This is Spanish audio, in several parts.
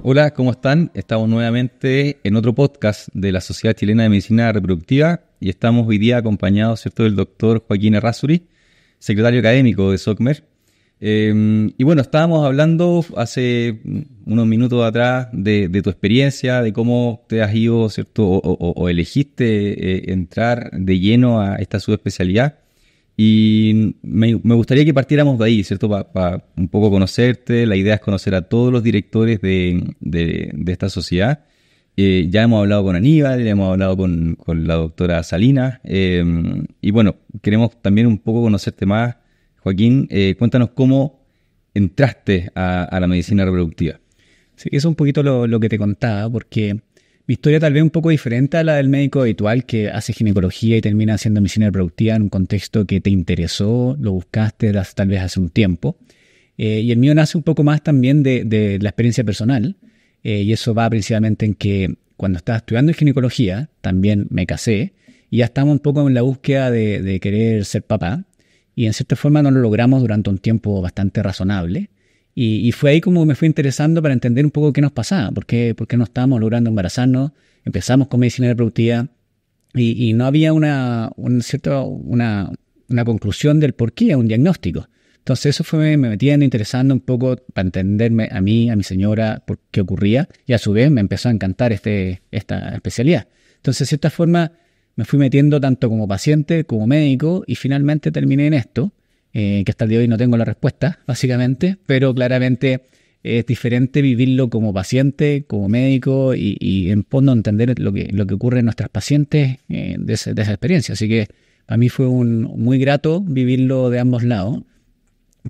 Hola, ¿cómo están? Estamos nuevamente en otro podcast de la Sociedad Chilena de Medicina Reproductiva y estamos hoy día acompañados, ¿cierto?, del doctor Joaquín Errázuriz, secretario académico de SOCMER. Y bueno, estábamos hablando hace unos minutos atrás de tu experiencia, de cómo te has ido, ¿cierto?, o elegiste entrar de lleno a esta subespecialidad. Y me gustaría que partiéramos de ahí, ¿cierto? Para un poco conocerte. La idea es conocer a todos los directores de esta sociedad. Ya hemos hablado con Aníbal, ya hemos hablado con la doctora Salinas. Y bueno, queremos también un poco conocerte más. Joaquín, cuéntanos cómo entraste a la medicina reproductiva. Sí, eso es un poquito lo que te contaba, porque mi historia tal vez un poco diferente a la del médico habitual que hace ginecología y termina haciendo medicina reproductiva en un contexto que te interesó, lo buscaste tal vez hace un tiempo. Y el mío nace un poco más también de la experiencia personal. Y eso va principalmente en que cuando estaba estudiando ginecología también me casé y ya estábamos un poco en la búsqueda de querer ser papá. Y en cierta forma no lo logramos durante un tiempo bastante razonable. Y fue ahí como me fui interesando para entender un poco qué nos pasaba, por qué no estábamos logrando embarazarnos. Empezamos con medicina reproductiva y no había una conclusión del por qué, un diagnóstico. Entonces eso me metiendo, interesando un poco para entenderme a mí, a mi señora, por qué ocurría. Y a su vez me empezó a encantar esta especialidad. Entonces de cierta forma me fui metiendo tanto como paciente como médico y finalmente terminé en esto. Que hasta el día de hoy no tengo la respuesta, básicamente, pero claramente es diferente vivirlo como paciente, como médico y en fondo entender lo que ocurre en nuestras pacientes de esa experiencia. Así que para mí fue muy grato vivirlo de ambos lados,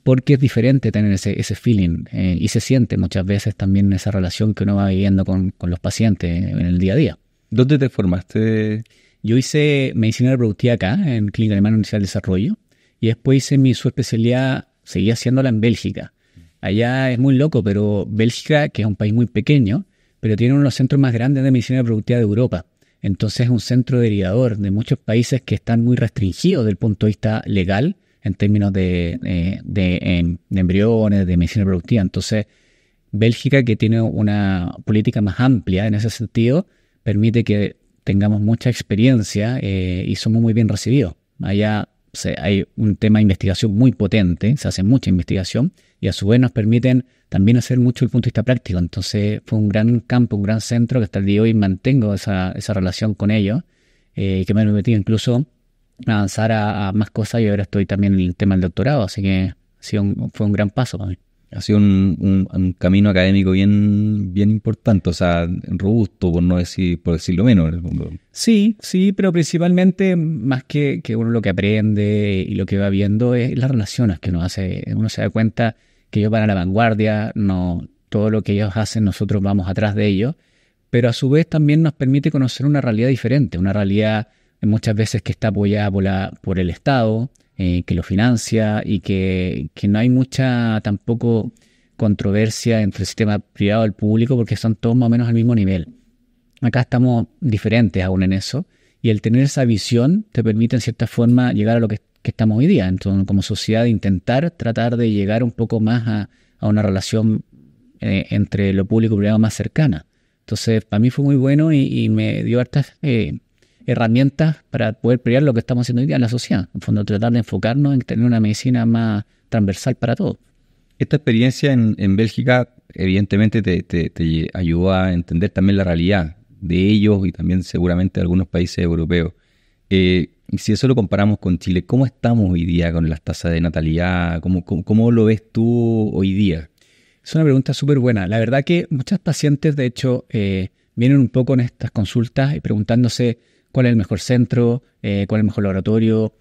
porque es diferente tener ese feeling y se siente muchas veces también esa relación que uno va viviendo con los pacientes en el día a día. ¿Dónde te formaste? Yo hice medicina reproductiva acá, en Clínica Alemana Universidad del Desarrollo. Y después hice mi subespecialidad, seguí haciéndola en Bélgica. Allá es muy loco, pero Bélgica, que es un país muy pequeño, pero tiene uno de los centros más grandes de medicina reproductiva de Europa. Entonces es un centro derivador de muchos países que están muy restringidos desde el punto de vista legal en términos de embriones, de medicina reproductiva. Entonces Bélgica, que tiene una política más amplia en ese sentido, permite que tengamos mucha experiencia y somos muy bien recibidos. Allá hay un tema de investigación muy potente, se hace mucha investigación y a su vez nos permiten también hacer mucho desde el punto de vista práctico. Entonces fue un gran campo, un gran centro que hasta el día de hoy mantengo esa relación con ellos, que me ha permitido incluso avanzar a más cosas y ahora estoy también en el tema del doctorado, así que fue un gran paso para mí. Ha sido un camino académico bien importante, o sea, robusto, por decirlo menos. Sí, pero principalmente más que uno lo que aprende y lo que va viendo es las relaciones que uno hace. Uno se da cuenta que ellos van a la vanguardia, no todo lo que ellos hacen nosotros vamos atrás de ellos, pero a su vez también nos permite conocer una realidad diferente, una realidad muchas veces que está apoyada por el Estado, que lo financia y que no hay mucha tampoco controversia entre el sistema privado y el público porque son todos más o menos al mismo nivel. Acá estamos diferentes aún en eso y el tener esa visión te permite en cierta forma llegar a lo que estamos hoy día. Entonces, como sociedad, tratar de llegar un poco más a una relación entre lo público y privado más cercana. Entonces, para mí fue muy bueno y me dio hartas herramientas para poder pelear lo que estamos haciendo hoy día en la sociedad. En fondo, tratar de enfocarnos en tener una medicina más transversal para todos. Esta experiencia en Bélgica evidentemente te ayudó a entender también la realidad de ellos y también seguramente de algunos países europeos. Si eso lo comparamos con Chile, ¿cómo estamos hoy día con las tasas de natalidad? ¿Cómo lo ves tú hoy día? Es una pregunta súper buena. La verdad que muchas pacientes, de hecho, vienen un poco en estas consultas y preguntándose cuál es el mejor centro, cuál es el mejor laboratorio,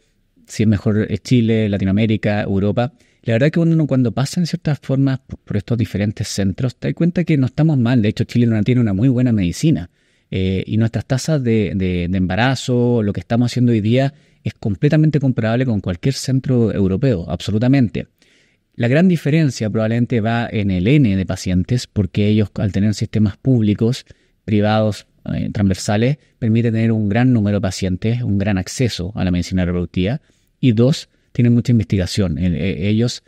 si es mejor Chile, Latinoamérica, Europa. La verdad que uno cuando pasa en ciertas formas por estos diferentes centros, te das cuenta que no estamos mal. De hecho, Chile tiene una muy buena medicina. Y nuestras tasas de embarazo, lo que estamos haciendo hoy día, es completamente comparable con cualquier centro europeo, absolutamente. La gran diferencia probablemente va en el N de pacientes, porque ellos al tener sistemas públicos, privados, transversales, permiten tener un gran número de pacientes, un gran acceso a la medicina reproductiva. Y dos, tienen mucha investigación. Ellos,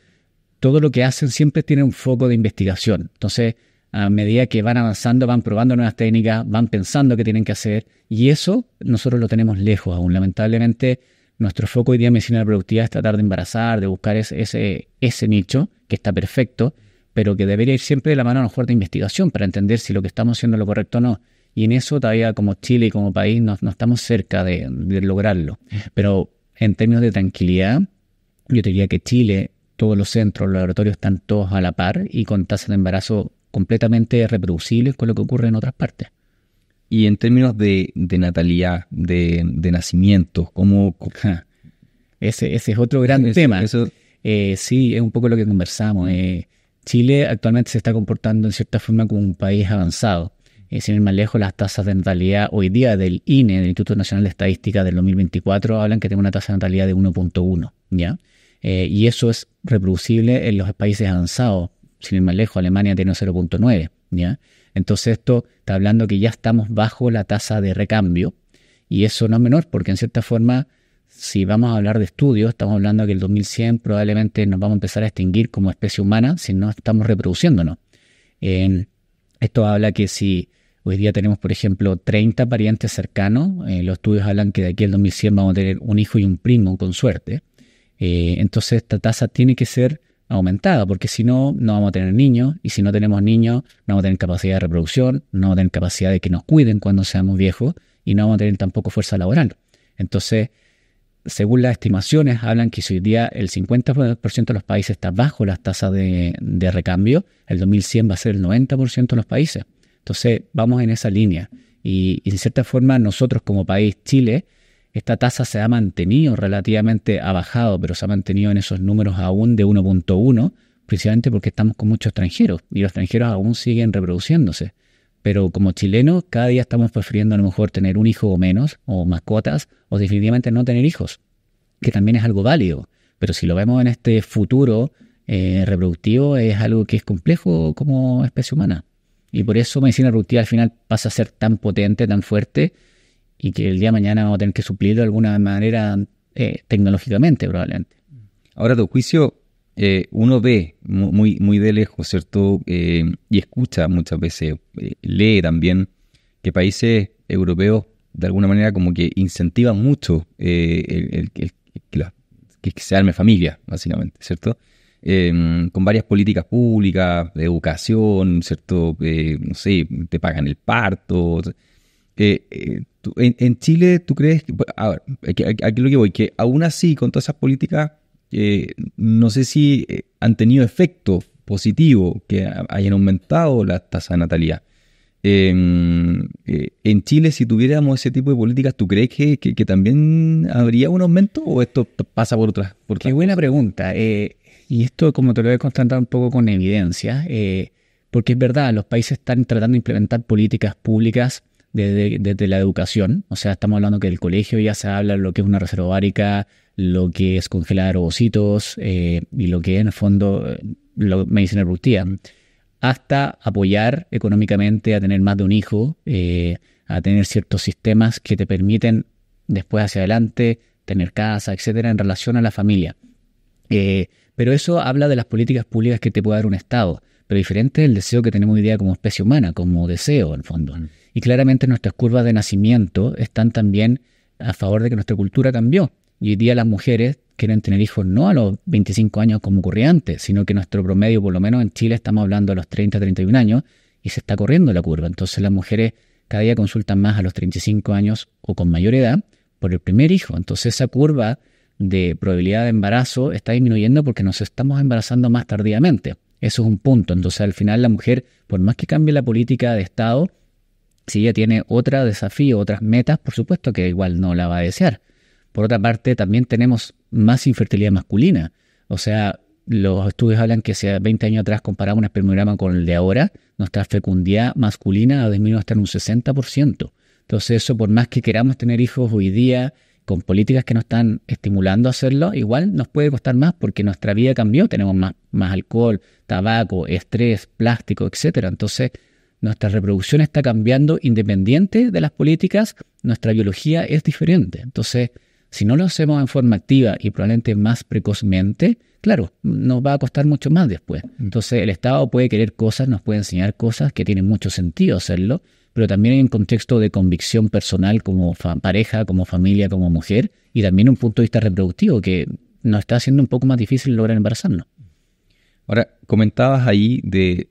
todo lo que hacen siempre tiene un foco de investigación. Entonces, A medida que van avanzando, van probando nuevas técnicas, van pensando qué tienen que hacer, y eso nosotros lo tenemos lejos aún. Lamentablemente, nuestro foco hoy día en medicina reproductiva es tratar de embarazar, de buscar ese nicho, que está perfecto, pero que debería ir siempre de la mano a lo mejor de investigación para entender si lo que estamos haciendo es lo correcto o no. Y en eso todavía como Chile y como país no estamos cerca de lograrlo. Pero en términos de tranquilidad, yo te diría que Chile, todos los centros, los laboratorios están todos a la par y con tasas de embarazo completamente reproducibles con lo que ocurre en otras partes. Y en términos de natalidad, de nacimientos, ¿cómo? Ese es otro gran tema. Sí, es un poco lo que conversamos. Chile actualmente se está comportando en cierta forma como un país avanzado. Sin ir más lejos, las tasas de natalidad hoy día del INE, del Instituto Nacional de Estadística del 2024, hablan que tiene una tasa de natalidad de 1.1, ¿ya? Y eso es reproducible en los países avanzados. Sin ir más lejos, Alemania tiene 0.9, ¿ya? Entonces esto está hablando que ya estamos bajo la tasa de recambio, y eso no es menor, porque en cierta forma, si vamos a hablar de estudios, estamos hablando que el 2100 probablemente nos vamos a empezar a extinguir como especie humana si no estamos reproduciéndonos. Esto habla que si hoy día tenemos, por ejemplo, 30 parientes cercanos, los estudios hablan que de aquí al 2100 vamos a tener un hijo y un primo con suerte. Entonces esta tasa tiene que ser aumentada, porque si no, no vamos a tener niños, y si no tenemos niños, no vamos a tener capacidad de reproducción, no vamos a tener capacidad de que nos cuiden cuando seamos viejos, y no vamos a tener tampoco fuerza laboral. Entonces, según las estimaciones, hablan que si hoy día el 50% de los países está bajo las tasas de recambio, el 2100 va a ser el 90% de los países. Entonces, vamos en esa línea. Y en cierta forma, nosotros como país, Chile, esta tasa se ha mantenido relativamente, ha bajado, pero se ha mantenido en esos números aún de 1.1, precisamente porque estamos con muchos extranjeros, y los extranjeros aún siguen reproduciéndose. Pero como chilenos, cada día estamos prefiriendo a lo mejor tener un hijo o menos, o mascotas, o definitivamente no tener hijos, que también es algo válido. Pero si lo vemos en este futuro reproductivo, es algo que es complejo como especie humana. Y por eso medicina reproductiva al final pasa a ser tan potente, tan fuerte, y que el día de mañana vamos a tener que suplirlo de alguna manera tecnológicamente, probablemente. Ahora, a tu juicio, uno ve muy de lejos, ¿cierto? Y escucha muchas veces, lee también, que países europeos de alguna manera como que incentivan mucho que se arme familia, básicamente, ¿cierto? Con varias políticas públicas, de educación, ¿cierto? No sé, te pagan el parto. En Chile, ¿tú crees que, a ver, aquí lo que voy, que aún así, con todas esas políticas, no sé si han tenido efecto positivo, que hayan aumentado la tasa de natalidad? En Chile, si tuviéramos ese tipo de políticas, ¿tú crees que también habría un aumento, o esto pasa por otras? Qué buena pregunta. Y esto, como te lo he constatado un poco con evidencia, porque es verdad, los países están tratando de implementar políticas públicas desde la educación. O sea, estamos hablando que del colegio ya se habla de lo que es una reserva ovárica, lo que es congelar ovocitos, y lo que es en el fondo medicina reproductiva, hasta apoyar económicamente a tener más de un hijo, a tener ciertos sistemas que te permiten después hacia adelante tener casa, etcétera, en relación a la familia. Pero eso habla de las políticas públicas que te puede dar un Estado, pero diferente del deseo que tenemos hoy día como especie humana, como deseo en el fondo. Y claramente nuestras curvas de nacimiento están también a favor de que nuestra cultura cambió. Y hoy día las mujeres quieren tener hijos no a los 25 años como ocurría antes, sino que nuestro promedio, por lo menos en Chile, estamos hablando a los 30, 31 años, y se está corriendo la curva. Entonces las mujeres cada día consultan más a los 35 años o con mayor edad por el primer hijo. Entonces esa curva de probabilidad de embarazo está disminuyendo porque nos estamos embarazando más tardíamente. Eso es un punto. Entonces al final la mujer, por más que cambie la política de Estado, si ella tiene otro desafío, otras metas, por supuesto que igual no la va a desear. Por otra parte, también tenemos más infertilidad masculina. O sea, los estudios hablan que si a 20 años atrás comparamos un espermograma con el de ahora, nuestra fecundidad masculina ha disminuido hasta en un 60%. Entonces eso, por más que queramos tener hijos hoy día, con políticas que nos están estimulando a hacerlo, igual nos puede costar más porque nuestra vida cambió. Tenemos más alcohol, tabaco, estrés, plástico, etcétera. Entonces, nuestra reproducción está cambiando independiente de las políticas. Nuestra biología es diferente. Entonces, Si no lo hacemos en forma activa y probablemente más precozmente, claro, nos va a costar mucho más después. Entonces el Estado puede querer cosas, nos puede enseñar cosas que tienen mucho sentido hacerlo, pero también hay un contexto de convicción personal como pareja, como familia, como mujer, y también un punto de vista reproductivo que nos está haciendo un poco más difícil lograr embarazarnos. Ahora, comentabas ahí de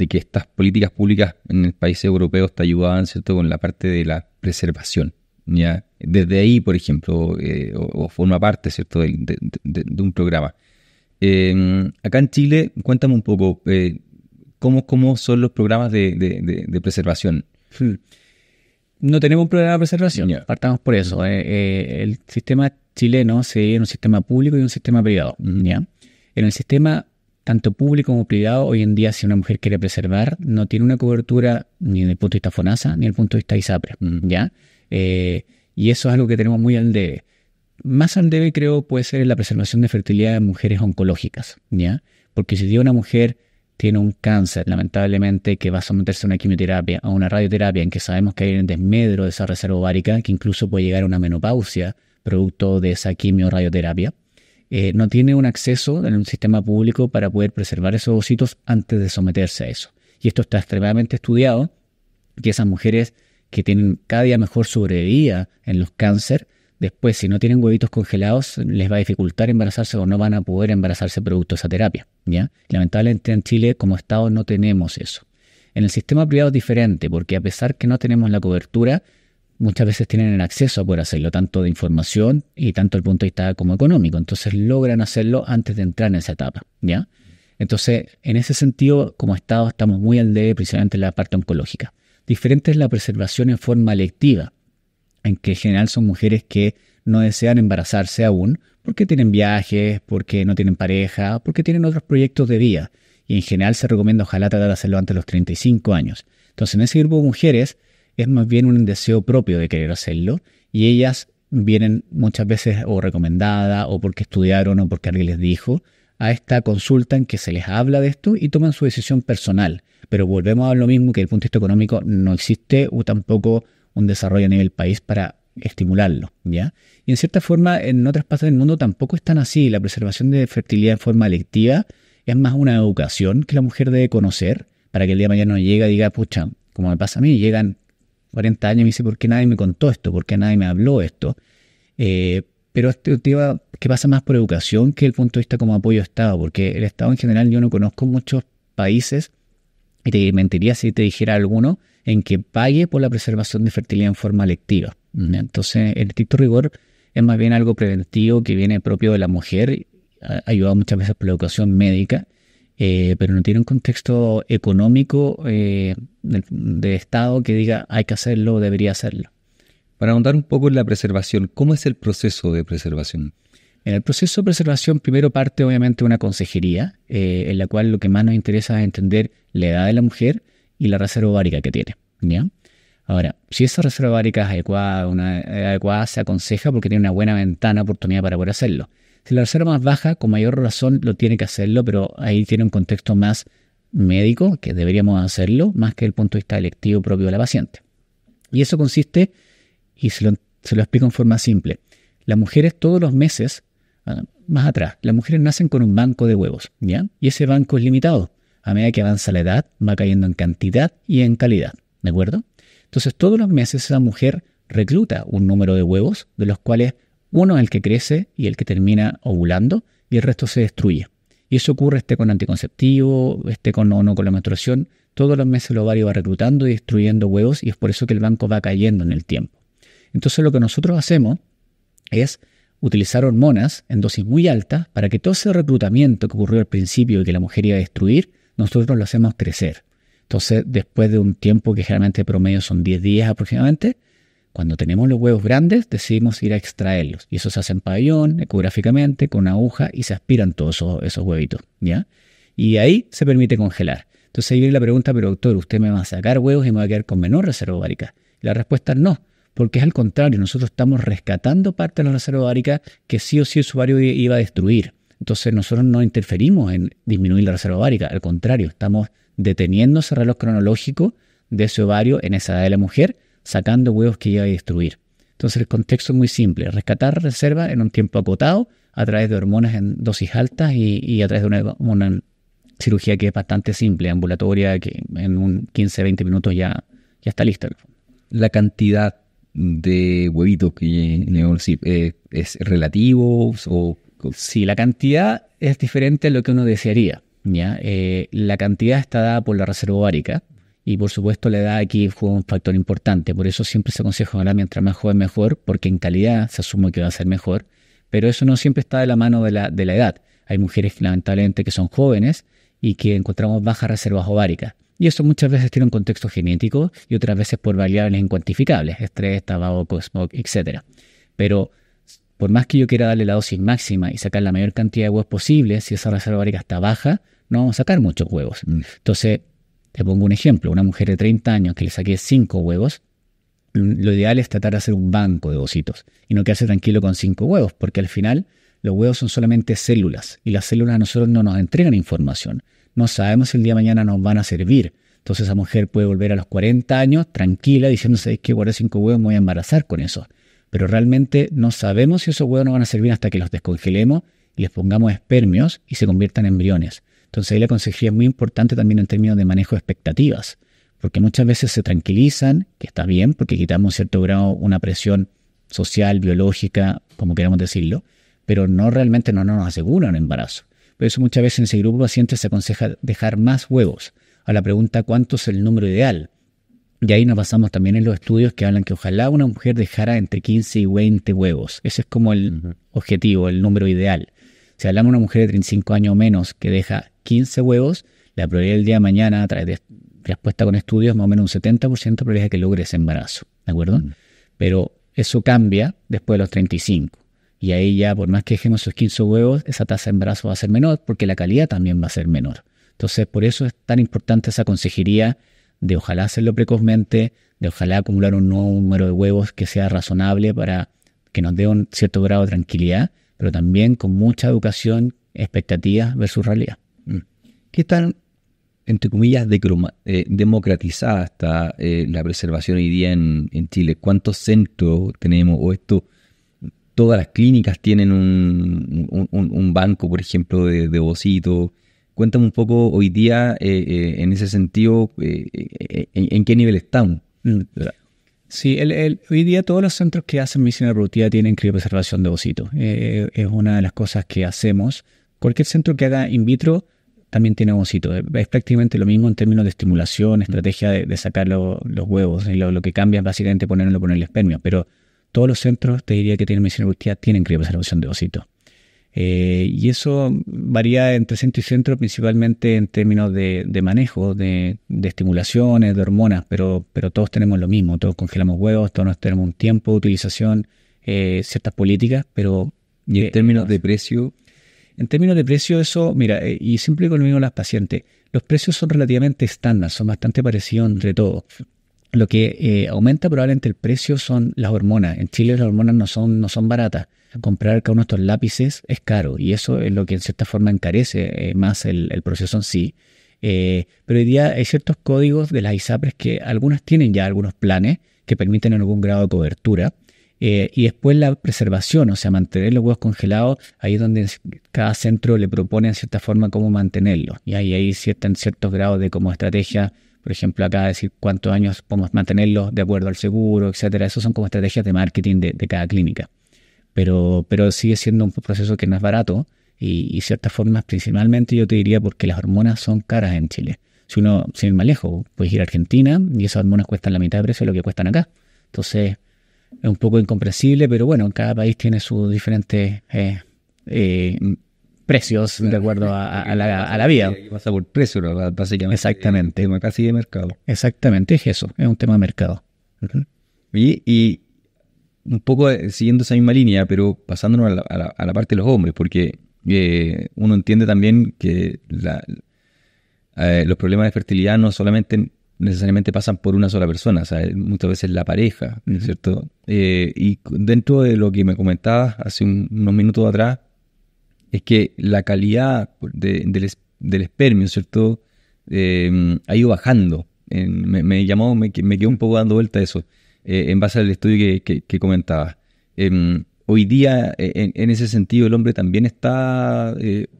que estas políticas públicas en el país europeo te ayudaban, ¿cierto?, con la parte de la preservación, ¿ya? Desde ahí, por ejemplo, o forma parte, ¿cierto?, de un programa. Acá en Chile, cuéntame un poco, ¿cómo son los programas de preservación? No tenemos un programa de preservación, partamos por eso. El sistema chileno se divide en un sistema público y un sistema privado, ¿ya? En el sistema, tanto público como privado, hoy en día si una mujer quiere preservar, no tiene una cobertura ni desde el punto de vista FONASA ni desde el punto de vista ISAPRE, ¿ya? Y eso es algo que tenemos muy al debe. Más al debe, creo, puede ser la preservación de fertilidad de mujeres oncológicas, ¿ya? Porque si una mujer tiene un cáncer, lamentablemente, que va a someterse a una quimioterapia, a una radioterapia, en que sabemos que hay un desmedro de esa reserva ovárica, que incluso puede llegar a una menopausia producto de esa quimio-radioterapia, no tiene un acceso en un sistema público para poder preservar esos ovocitos antes de someterse a eso. Y esto está extremadamente estudiado, que esas mujeres que tienen cada día mejor sobrevida en los cánceres, después si no tienen huevitos congelados les va a dificultar embarazarse o no van a poder embarazarse producto de esa terapia, ¿ya? Lamentablemente en Chile como Estado no tenemos eso. En el sistema privado es diferente porque a pesar que no tenemos la cobertura, muchas veces tienen el acceso a poder hacerlo, tanto de información y tanto desde el punto de vista como económico. Entonces logran hacerlo antes de entrar en esa etapa, ¿ya? Entonces, en ese sentido, como Estado estamos muy al debe, principalmente en la parte oncológica. Diferente es la preservación en forma electiva, en que en general son mujeres que no desean embarazarse aún porque tienen viajes, porque no tienen pareja, porque tienen otros proyectos de vida. Y en general se recomienda ojalá tratar de hacerlo antes de los 35 años. Entonces, en ese grupo de mujeres es más bien un deseo propio de querer hacerlo y ellas vienen muchas veces o recomendadas o porque estudiaron o porque alguien les dijo a esta consulta en que se les habla de esto y toman su decisión personal. Pero volvemos a lo mismo que desde el punto de vista económico no existe o tampoco un desarrollo a nivel país para estimularlo, ¿ya? Y en cierta forma en otras partes del mundo tampoco es tan así. La preservación de fertilidad en forma electiva es más una educación que la mujer debe conocer para que el día de mañana no llegue y diga, pucha, como me pasa a mí, llegan 40 años y me dice, ¿por qué nadie me contó esto? ¿Por qué nadie me habló esto? Pero este tema que pasa más por educación que el punto de vista como apoyo a Estado, porque el Estado en general yo no conozco muchos países, y te mentiría si te dijera alguno, en que pague por la preservación de fertilidad en forma electiva. Entonces, el estricto rigor es más bien algo preventivo que viene propio de la mujer, ayudado muchas veces por la educación médica, pero no tiene un contexto económico de Estado que diga hay que hacerlo o debería hacerlo. Para ahondar un poco en la preservación, ¿cómo es el proceso de preservación? En el proceso de preservación primero parte obviamente una consejería, en la cual lo que más nos interesa es entender la edad de la mujer y la reserva ovárica que tiene, ¿ya? Ahora, si esa reserva ovárica es adecuada, se aconseja porque tiene una buena ventana, oportunidad para poder hacerlo. Si la reserva más baja, con mayor razón lo tiene que hacerlo, pero ahí tiene un contexto más médico, que deberíamos hacerlo, más que el punto de vista electivo propio de la paciente. Y eso consiste, y se lo explico en forma simple, las mujeres todos los meses, más atrás, las mujeres nacen con un banco de huevos, ¿ya? Y ese banco es limitado. A medida que avanza la edad, va cayendo en cantidad y en calidad, ¿de acuerdo? Entonces, todos los meses esa mujer recluta un número de huevos, de los cuales uno es el que crece y el que termina ovulando, y el resto se destruye. Y eso ocurre esté con anticonceptivo, esté con o no con la menstruación. Todos los meses el ovario va reclutando y destruyendo huevos, y es por eso que el banco va cayendo en el tiempo. Entonces, lo que nosotros hacemos es utilizar hormonas en dosis muy altas para que todo ese reclutamiento que ocurrió al principio y que la mujer iba a destruir, nosotros lo hacemos crecer. Entonces, después de un tiempo que generalmente promedio son 10 días aproximadamente, cuando tenemos los huevos grandes, decidimos ir a extraerlos. Y eso se hace en pabellón, ecográficamente, con una aguja, y se aspiran todos esos huevitos, ¿ya? Y ahí se permite congelar. Entonces ahí viene la pregunta, pero doctor, ¿usted me va a sacar huevos y me va a quedar con menor reserva ovárica? Y la respuesta es no, porque es al contrario. Nosotros estamos rescatando parte de la reserva ovárica que sí o sí el ovario iba a destruir. Entonces nosotros no interferimos en disminuir la reserva ovárica. Al contrario, estamos deteniendo ese reloj cronológico de ese ovario en esa edad de la mujer, sacando huevos que iba a destruir. Entonces el contexto es muy simple, rescatar reserva en un tiempo acotado a través de hormonas en dosis altas y a través de una cirugía que es bastante simple, ambulatoria, que en un 15-20 minutos ya está lista. La cantidad de huevitos que es relativo o... Sí, la cantidad es diferente a lo que uno desearía, ¿ya? La cantidad está dada por la reserva ovárica y por supuesto la edad aquí juega un factor importante. Por eso siempre se aconseja ahora mientras más joven mejor, porque en calidad se asume que va a ser mejor, pero eso no siempre está de la mano de la edad. Hay mujeres lamentablemente que son jóvenes y que encontramos bajas reservas ováricas. Y eso muchas veces tiene un contexto genético y otras veces por variables incuantificables, estrés, tabaco, smoke, etc. Pero por más que yo quiera darle la dosis máxima y sacar la mayor cantidad de huevos posible, si esa reserva ovárica está baja, no vamos a sacar muchos huevos. Entonces, te pongo un ejemplo. Una mujer de 30 años que le saqué 5 huevos, lo ideal es tratar de hacer un banco de ovocitos y no quedarse tranquilo con 5 huevos, porque al final los huevos son solamente células y las células a nosotros no nos entregan información. No sabemos si el día de mañana nos van a servir. Entonces esa mujer puede volver a los 40 años tranquila diciéndose que guardé 5 huevos, me voy a embarazar con eso. Pero realmente no sabemos si esos huevos nos van a servir hasta que los descongelemos y les pongamos espermios y se conviertan en embriones. Entonces ahí la consejería es muy importante también en términos de manejo de expectativas, porque muchas veces se tranquilizan, que está bien, porque quitamos en cierto grado una presión social, biológica, como queramos decirlo, pero no realmente no nos aseguran un embarazo. Por eso muchas veces en ese grupo de pacientes se aconseja dejar más huevos. A la pregunta ¿cuánto es el número ideal? Y ahí nos basamos también en los estudios que hablan que ojalá una mujer dejara entre 15 y 20 huevos. Ese es como el objetivo, el número ideal. Si hablamos de una mujer de 35 años o menos que deja 15 huevos, la probabilidad del día de mañana, a través de respuesta con estudios, más o menos un 70% de probabilidad de que logre ese embarazo. ¿De acuerdo? Pero eso cambia después de los 35. Y ahí ya, por más que dejemos esos 15 huevos, esa tasa de embarazo va a ser menor porque la calidad también va a ser menor. Entonces, por eso es tan importante esa consejería de ojalá hacerlo precozmente, de ojalá acumular un nuevo número de huevos que sea razonable para que nos dé un cierto grado de tranquilidad, pero también con mucha educación, expectativas versus realidad. ¿Qué tan, entre comillas, democratizada está la preservación hoy día en Chile? ¿Cuántos centros tenemos? ¿O todas las clínicas tienen un banco, por ejemplo, de ovocitos? Cuéntame un poco hoy día, en ese sentido, en qué nivel estamos. Sí, hoy día todos los centros que hacen medicina reproductiva tienen criopreservación de ovocitos. Es una de las cosas que hacemos. Cualquier centro que haga in vitro también tiene ovocitos. Es prácticamente lo mismo en términos de estimulación, estrategia de sacar los huevos. Y lo que cambia es básicamente ponerle espermio. Pero todos los centros, te diría que tienen medicina reproductiva, tienen criopreservación de ovocitos. Y eso varía entre centro y centro, principalmente en términos de manejo, de estimulaciones, de hormonas, pero todos tenemos lo mismo, todos congelamos huevos, todos tenemos un tiempo de utilización, ciertas políticas, pero... ¿Y en términos de precio? En términos de precio, eso, mira, y siempre con lo mismo las pacientes, los precios son relativamente estándar, son bastante parecidos entre todos. Lo que aumenta probablemente el precio son las hormonas. En Chile las hormonas no son baratas. Comprar cada uno de estos lápices es caro y eso es lo que en cierta forma encarece más el proceso en sí. Pero hoy día hay ciertos códigos de las ISAPRES que algunas tienen ya algunos planes que permiten algún grado de cobertura. Y después la preservación, o sea, mantener los huevos congelados, ahí es donde cada centro le propone en cierta forma cómo mantenerlos. Y ahí hay ciertos grados de como estrategia. Por ejemplo, acá decir cuántos años podemos mantenerlos de acuerdo al seguro, etcétera. Esos son como estrategias de marketing de cada clínica. Pero sigue siendo un proceso que no es barato y ciertas formas, principalmente yo te diría porque las hormonas son caras en Chile. Si uno, sin ir más lejos, puedes ir a Argentina y esas hormonas cuestan la mitad de precio de lo que cuestan acá. Entonces, es un poco incomprensible, pero bueno, cada país tiene sus diferentes precios de acuerdo a la vida. Pasa por precio, básicamente. Exactamente. Es un tema casi de mercado. Exactamente, es eso, es un tema de mercado. Y un poco siguiendo esa misma línea, pero pasándonos a la parte de los hombres, porque uno entiende también que los problemas de fertilidad no solamente necesariamente pasan por una sola persona, o sea, muchas veces la pareja, ¿no es cierto? Y dentro de lo que me comentabas hace unos minutos atrás, es que la calidad del espermio, ¿cierto? Ha ido bajando. Me quedó un poco dando vuelta a eso. en base al estudio que comentabas. Hoy día, en ese sentido, el hombre también está...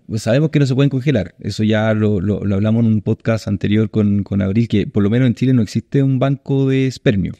pues sabemos que no se pueden congelar. Eso ya lo hablamos en un podcast anterior con Abril, que por lo menos en Chile no existe un banco de espermio.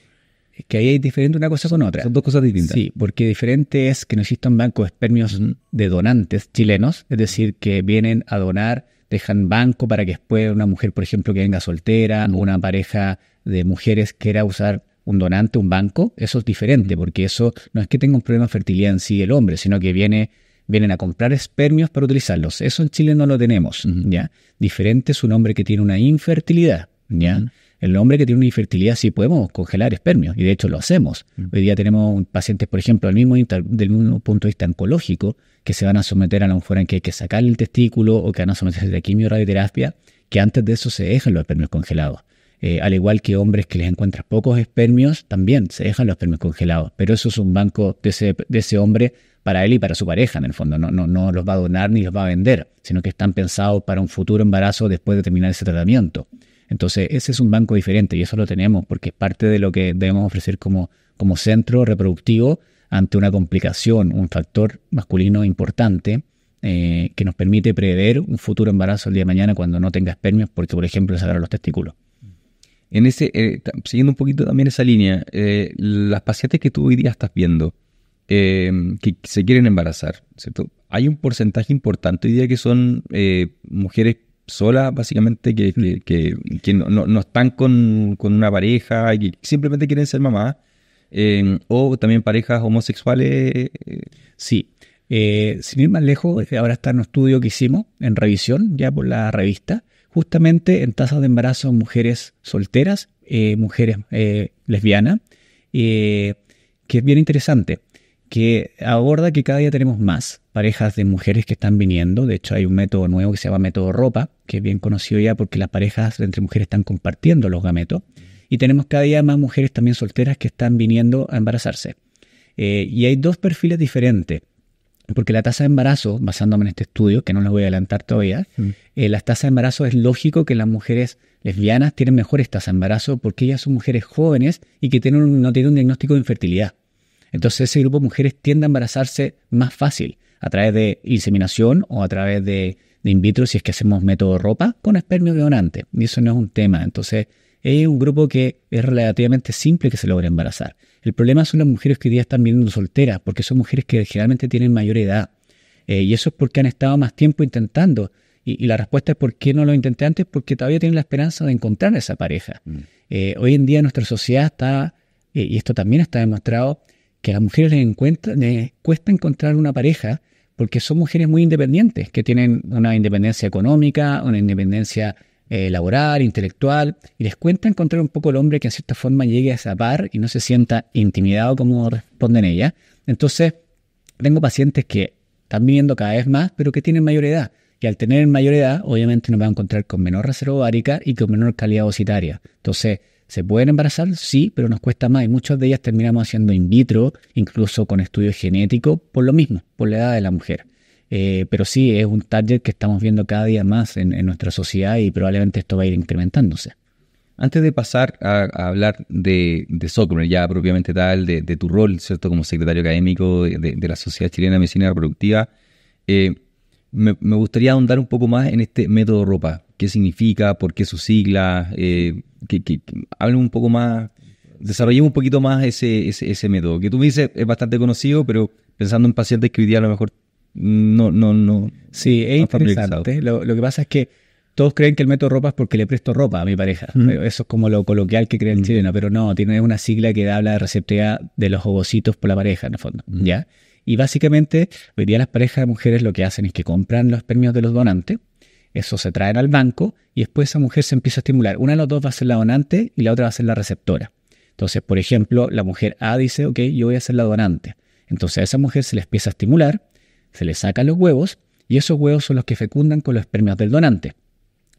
Es que ahí es diferente una cosa con otra. Son dos cosas distintas. Sí, porque diferente es que no exista un banco de espermios de donantes chilenos, es decir, que vienen a donar, dejan banco para que después una mujer, por ejemplo, que venga soltera, o una pareja de mujeres quiera usar un donante, un banco. Eso es diferente, porque eso no es que tenga un problema de fertilidad en sí el hombre, sino que vienen a comprar espermios para utilizarlos. Eso en Chile no lo tenemos, ¿ya? Diferente es un hombre que tiene una infertilidad, ¿ya? El hombre que tiene una infertilidad sí podemos congelar espermios, y de hecho lo hacemos. Hoy día tenemos pacientes, por ejemplo, del mismo punto de vista oncológico, que se van a someter a lo mejor en que hay que sacarle el testículo o que van a someterse a quimio-radioterapia, que antes de eso se dejan los espermios congelados. Al igual que hombres que les encuentras pocos espermios, también se dejan los espermios congelados. Pero eso es un banco de ese hombre para él y para su pareja, en el fondo. No los va a donar ni los va a vender, sino que están pensados para un futuro embarazo después de terminar ese tratamiento. Entonces, ese es un banco diferente y eso lo tenemos porque es parte de lo que debemos ofrecer como centro reproductivo ante una complicación, un factor masculino importante que nos permite prever un futuro embarazo el día de mañana cuando no tenga espermios porque, por ejemplo, le sacaron los testículos. Siguiendo un poquito también esa línea, las pacientes que tú hoy día estás viendo que se quieren embarazar, ¿cierto? Hay un porcentaje importante hoy día que son mujeres solas, básicamente, que no están con una pareja y que simplemente quieren ser mamás, o también parejas homosexuales. Sí. Sin ir más lejos, ahora está en un estudio que hicimos en revisión ya por la revista, justamente en tasas de embarazo en mujeres solteras, mujeres lesbianas, que es bien interesante, que aborda que cada día tenemos más parejas de mujeres que están viniendo. De hecho, hay un método nuevo que se llama método ropa, que es bien conocido ya porque las parejas entre mujeres están compartiendo los gametos. Y tenemos cada día más mujeres también solteras que están viniendo a embarazarse. Y hay dos perfiles diferentes. Porque la tasa de embarazo, basándome en este estudio, que no les voy a adelantar todavía, la tasa de embarazo es lógico que las mujeres lesbianas tienen mejores tasas de embarazo porque ellas son mujeres jóvenes y que no tienen un diagnóstico de infertilidad. Entonces ese grupo de mujeres tiende a embarazarse más fácil a través de inseminación o a través de in vitro si es que hacemos método ropa con espermio de donante. Y eso no es un tema. Entonces es un grupo que es relativamente simple que se logre embarazar. El problema son las mujeres que hoy día están viniendo solteras, porque son mujeres que generalmente tienen mayor edad. Y eso es porque han estado más tiempo intentando. Y la respuesta es ¿por qué no lo intenté antes? Porque todavía tienen la esperanza de encontrar a esa pareja. Hoy en día nuestra sociedad está, y esto también está demostrado, que a las mujeres les cuesta encontrar una pareja porque son mujeres muy independientes, que tienen una independencia económica, una independencia laboral, intelectual, y les cuesta encontrar un poco el hombre que en cierta forma llegue a esa par y no se sienta intimidado como responden ellas. Entonces, tengo pacientes que están viviendo cada vez más, pero que tienen mayor edad. Y al tener mayor edad, obviamente nos van a encontrar con menor reserva ovárica y con menor calidad ovocitaria. Entonces, ¿se pueden embarazar? Sí, pero nos cuesta más. Y muchas de ellas terminamos haciendo in vitro, incluso con estudios genéticos, por lo mismo, por la edad de la mujer. Pero sí, es un target que estamos viendo cada día más en nuestra sociedad y probablemente esto va a ir incrementándose. Antes de pasar a hablar de SOCMER, ya propiamente tal, de tu rol, ¿cierto?, como secretario académico de la Sociedad Chilena de Medicina Reproductiva, me gustaría ahondar un poco más en este método ropa. ¿Qué significa? ¿Por qué su sigla? Que hablen un poco más, desarrollemos un poquito más ese método. Que tú me dices es bastante conocido, pero pensando en pacientes que hoy día a lo mejor no. Sí, es interesante. Lo que pasa es que todos creen que el método ropa es porque le presto ropa a mi pareja. Eso es como lo coloquial que cree el chileno, pero no, tiene una sigla que habla de receptividad de los ovocitos por la pareja, en el fondo, ¿ya? Y básicamente, hoy día las parejas de mujeres lo que hacen es que compran los espermios de los donantes, eso se traen al banco y después esa mujer se empieza a estimular. Una de las dos va a ser la donante y la otra va a ser la receptora. Entonces, por ejemplo, la mujer A dice, ok, yo voy a ser la donante. Entonces a esa mujer se le empieza a estimular, se le sacan los huevos y esos huevos son los que fecundan con los espermios del donante.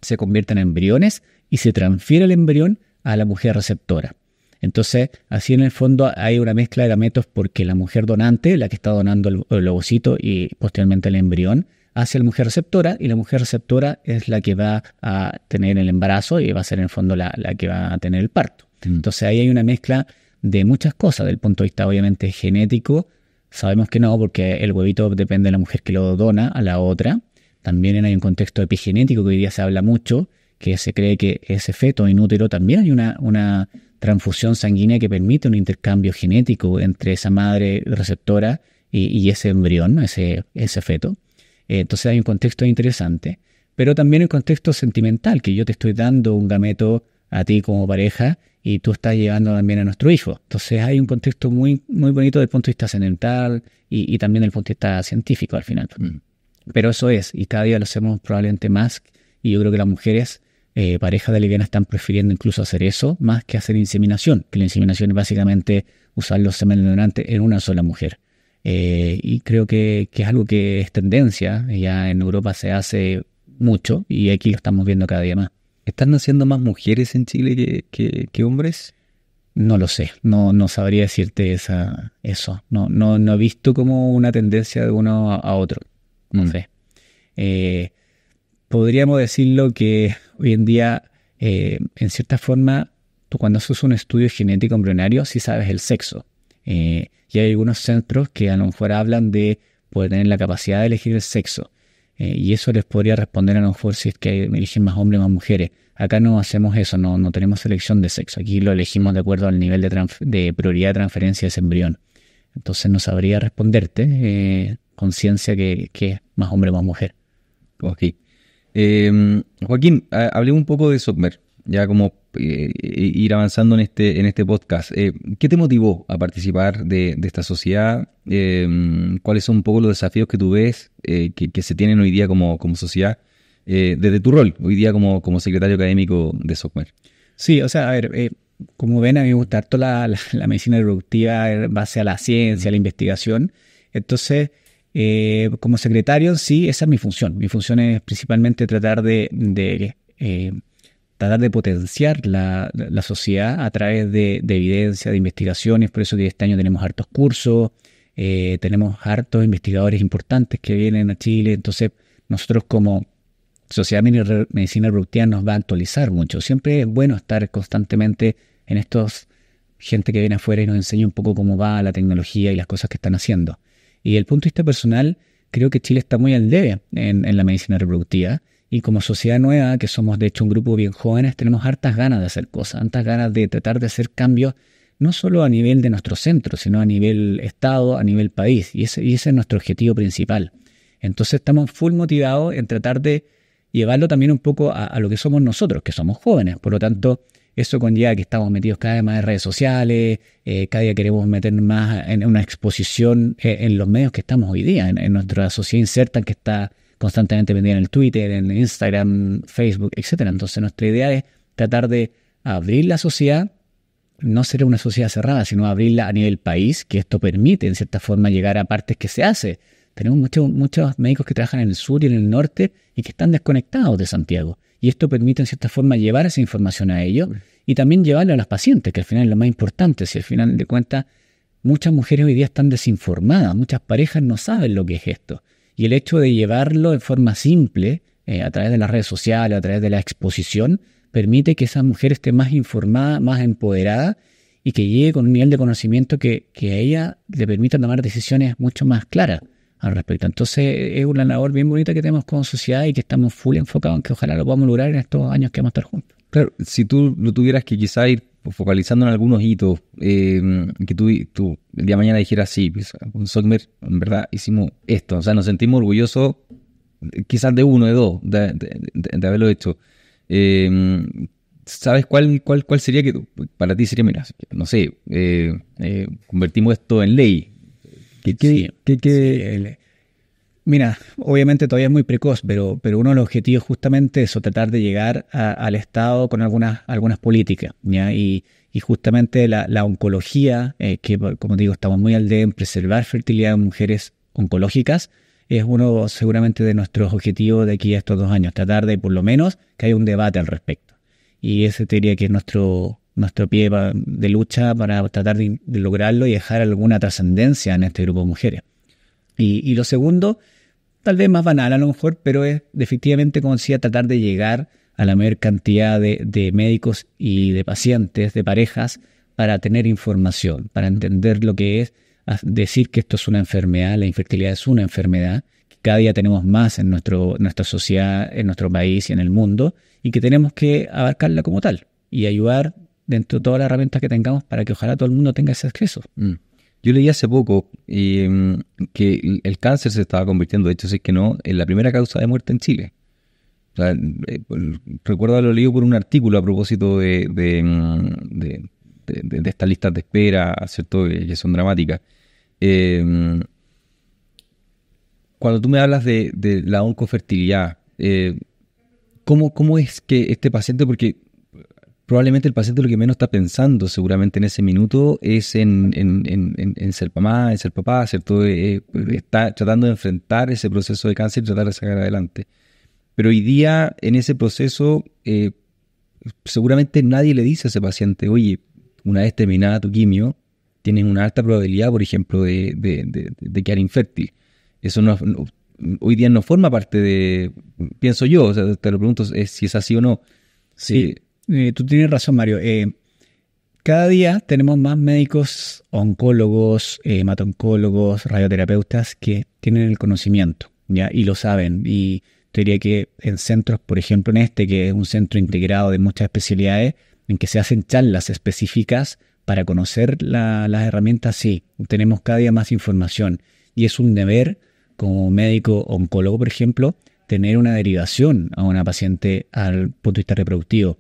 Se convierten en embriones y se transfiere el embrión a la mujer receptora. Entonces, así en el fondo hay una mezcla de gametos porque la mujer donante, la que está donando el ovocito y posteriormente el embrión, hacia la mujer receptora, y la mujer receptora es la que va a tener el embarazo y va a ser en el fondo la que va a tener el parto. Entonces ahí hay una mezcla de muchas cosas, del punto de vista obviamente genético. Sabemos que no, porque el huevito depende de la mujer que lo dona a la otra. También hay un contexto epigenético que hoy día se habla mucho, que se cree que ese feto in útero también hay una transfusión sanguínea que permite un intercambio genético entre esa madre receptora y ese embrión, ese feto. Entonces hay un contexto interesante, pero también un contexto sentimental, que yo te estoy dando un gameto a ti como pareja y tú estás llevando también a nuestro hijo. Entonces hay un contexto muy, muy bonito desde el punto de vista sentimental y también desde el punto de vista científico al final. Pero eso es, y cada día lo hacemos probablemente más, y yo creo que las mujeres, parejas de lesbianas, están prefiriendo incluso hacer eso más que hacer inseminación, que la inseminación es básicamente usar los semen donantes en una sola mujer. Y creo que es algo que es tendencia, ya en Europa se hace mucho y aquí lo estamos viendo cada día más. ¿Están naciendo más mujeres en Chile que hombres? No lo sé, no sabría decirte eso. No he visto como una tendencia de uno a otro. No sé. Podríamos decirlo que hoy en día, en cierta forma, tú cuando haces un estudio genético embrionario, sí sabes el sexo. Y hay algunos centros que a lo mejor hablan de poder tener la capacidad de elegir el sexo. Y eso les podría responder a lo mejor si es que eligen más hombres o más mujeres. Acá no hacemos eso, no tenemos selección de sexo. Aquí lo elegimos de acuerdo al nivel de prioridad de transferencia de ese embrión. Entonces no sabría responderte con ciencia que es más hombre o más mujer. Ok. Joaquín, hablemos un poco de SOCMER, ya como ir avanzando en este podcast. ¿Qué te motivó a participar de esta sociedad? ¿Cuáles son un poco los desafíos que tú ves que se tienen hoy día como sociedad? Desde tu rol, hoy día como secretario académico de SOCMER. Sí, o sea, a ver, como ven, a mí me gusta harto la medicina reproductiva en base a la ciencia, a la investigación. Entonces, como secretario, sí, esa es mi función. Mi función es principalmente tratar de potenciar la sociedad a través de evidencia, de investigaciones. Por eso que este año tenemos hartos cursos, tenemos hartos investigadores importantes que vienen a Chile. Entonces, nosotros como Sociedad de Medicina Reproductiva nos va a actualizar mucho. Siempre es bueno estar constantemente en gente que viene afuera y nos enseña un poco cómo va la tecnología y las cosas que están haciendo. Y desde el punto de vista personal, creo que Chile está muy al debe en la medicina reproductiva. Y como sociedad nueva, que somos de hecho un grupo bien jóvenes, tenemos hartas ganas de hacer cosas, hartas ganas de tratar de hacer cambios, no solo a nivel de nuestro centro, sino a nivel Estado, a nivel país. Y ese es nuestro objetivo principal. Entonces estamos full motivados en tratar de llevarlo también un poco a lo que somos nosotros, que somos jóvenes. Por lo tanto, eso conlleva que estamos metidos cada vez más en redes sociales, cada día queremos meternos más en una exposición en los medios que estamos hoy día, en nuestra sociedad inserta que está constantemente vendida en el Twitter, en Instagram, Facebook, etc. Entonces nuestra idea es tratar de abrir la sociedad, no ser una sociedad cerrada, sino abrirla a nivel país, que esto permite en cierta forma llegar a partes que se hace. Tenemos muchos médicos que trabajan en el sur y en el norte y que están desconectados de Santiago. Y esto permite en cierta forma llevar esa información a ellos y también llevarla a las pacientes, que al final es lo más importante. Si al final de cuentas muchas mujeres hoy día están desinformadas, muchas parejas no saben lo que es esto. Y el hecho de llevarlo en forma simple, a través de las redes sociales, a través de la exposición, permite que esa mujer esté más informada, más empoderada y que llegue con un nivel de conocimiento que a ella le permita tomar decisiones mucho más claras al respecto. Entonces es una labor bien bonita que tenemos como sociedad y que estamos full enfocados en que ojalá lo podamos lograr en estos años que vamos a estar juntos. Claro, si tú lo tuvieras que quizá ir focalizando en algunos hitos, que tú el día de mañana dijeras, sí, pues, con SOCMER en verdad hicimos esto, o sea, nos sentimos orgullosos quizás de uno, de dos, de haberlo hecho. ¿Sabes cuál sería que para ti sería, mira, no sé, convertimos esto en ley? Mira, obviamente todavía es muy precoz, pero uno de los objetivos justamente es tratar de llegar al Estado con algunas políticas, ¿ya? Y justamente la oncología, que como digo, estamos muy al debe en preservar fertilidad en mujeres oncológicas, es uno seguramente de nuestros objetivos de aquí a estos 2 años, tratar de por lo menos que haya un debate al respecto. Y ese te diría que es nuestro pie de lucha para tratar de lograrlo y dejar alguna trascendencia en este grupo de mujeres. Y lo segundo, tal vez más banal a lo mejor, pero es efectivamente, como decía, tratar de llegar a la mayor cantidad de médicos y de pacientes, de parejas, para tener información, para entender lo que es decir que esto es una enfermedad, la infertilidad es una enfermedad, que cada día tenemos más en nuestra sociedad, en nuestro país y en el mundo, y que tenemos que abarcarla como tal y ayudar dentro de todas las herramientas que tengamos para que ojalá todo el mundo tenga ese acceso. Yo leí hace poco que el cáncer se estaba convirtiendo, de hecho, si es que no, en la primera causa de muerte en Chile. O sea, recuerdo haberlo leído por un artículo a propósito de estas listas de espera, ¿cierto? Que son dramáticas. Cuando tú me hablas de la oncofertilidad, ¿cómo es que este paciente, porque probablemente el paciente lo que menos está pensando seguramente en ese minuto es en ser mamá, en ser papá, ¿cierto? Está tratando de enfrentar ese proceso de cáncer y tratar de sacar adelante. Pero hoy día, en ese proceso, seguramente nadie le dice a ese paciente, oye, una vez terminada tu quimio, tienes una alta probabilidad, por ejemplo, de quedar infértil. Eso hoy día no forma parte de, pienso yo, o sea, te lo pregunto si es así o no. Sí, tú tienes razón, Mario. Cada día tenemos más médicos, oncólogos, hemato-oncólogos, radioterapeutas que tienen el conocimiento, ¿ya? Y lo saben. Y te diría que en centros, por ejemplo en que es un centro integrado de muchas especialidades, en que se hacen charlas específicas para conocer las herramientas, sí, tenemos cada día más información. Y es un deber como médico oncólogo, por ejemplo, tener una derivación a una paciente al punto de vista reproductivo.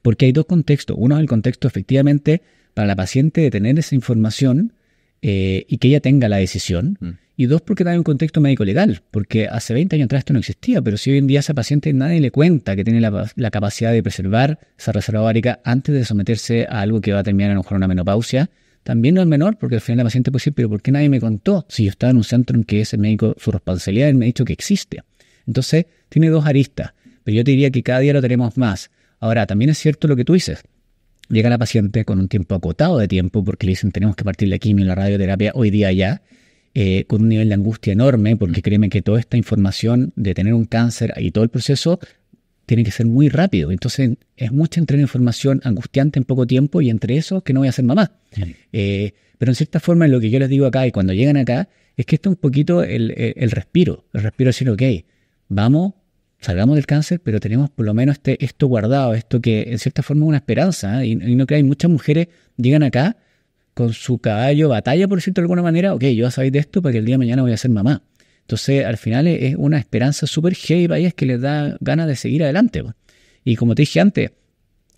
Porque hay dos contextos. Uno es el contexto efectivamente para la paciente de tener esa información y que ella tenga la decisión. Y dos, porque también hay un contexto médico-legal. Porque hace 20 años atrás esto no existía, pero si hoy en día a esa paciente nadie le cuenta que tiene la capacidad de preservar esa reserva ovárica antes de someterse a algo que va a terminar a lo mejor en una menopausia, también no es menor, porque al final la paciente puede decir, pero ¿por qué nadie me contó? Si yo estaba en un centro en que ese médico, su responsabilidad, él me ha dicho que existe. Entonces, tiene dos aristas, pero yo te diría que cada día lo tenemos más. Ahora, también es cierto lo que tú dices. Llega la paciente con un tiempo acotado de tiempo, porque le dicen tenemos que partir la quimio y la radioterapia hoy día ya, con un nivel de angustia enorme, porque créeme que toda esta información de tener un cáncer y todo el proceso tiene que ser muy rápido. Entonces, es mucha entrega de información angustiante en poco tiempo, y entre eso, que no voy a ser mamá. Pero en cierta forma, lo que yo les digo acá y cuando llegan acá, es que esto es un poquito el respiro. El respiro es decir, ok, vamos, salgamos del cáncer, pero tenemos por lo menos esto guardado, esto que en cierta forma es una esperanza. Y no creáis, muchas mujeres llegan acá con su caballo batalla, por decirlo de alguna manera, ok, yo voy a salir de esto para que el día de mañana voy a ser mamá. Entonces, al final es una esperanza súper heavy para ellas que les da ganas de seguir adelante. Y como te dije antes,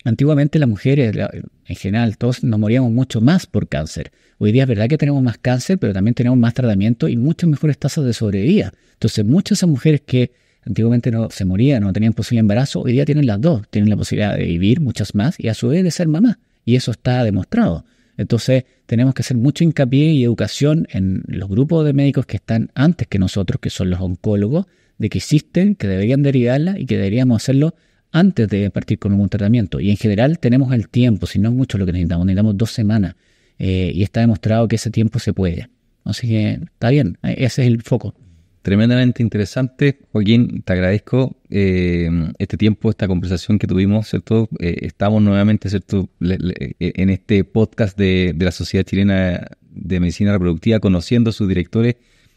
antiguamente las mujeres, en general, todos nos moríamos mucho más por cáncer. Hoy día es verdad que tenemos más cáncer, pero también tenemos más tratamiento y muchas mejores tasas de sobrevida. Entonces, muchas de esas mujeres que antiguamente no se morían, no tenían posible embarazo, hoy día tienen las dos. Tienen la posibilidad de vivir muchas más y a su vez de ser mamá. Y eso está demostrado. Entonces, tenemos que hacer mucho hincapié y educación en los grupos de médicos que están antes que nosotros, que son los oncólogos, de que existen, que deberían derivarla y que deberíamos hacerlo antes de partir con algún tratamiento. Y en general tenemos el tiempo, si no es mucho lo que necesitamos 2 semanas. Y está demostrado que ese tiempo se puede. Así que está bien, ese es el foco. Tremendamente interesante, Joaquín, te agradezco este tiempo, esta conversación que tuvimos, ¿cierto? Estamos nuevamente, ¿cierto?, en este podcast de la Sociedad Chilena de Medicina Reproductiva, conociendo a sus directores.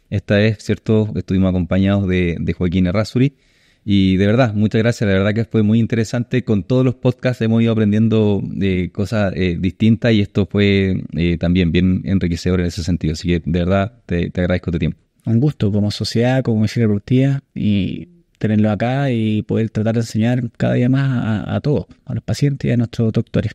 Esta vez, ¿cierto?, estuvimos acompañados de Joaquín Errázuriz. Y de verdad, muchas gracias, la verdad que fue muy interesante. Con todos los podcasts hemos ido aprendiendo cosas distintas y esto fue también bien enriquecedor en ese sentido. Así que de verdad te agradezco tu tiempo. Un gusto como sociedad, como medicina reproductiva, y tenerlo acá y poder tratar de enseñar cada día más a todos, a los pacientes y a nuestros doctores.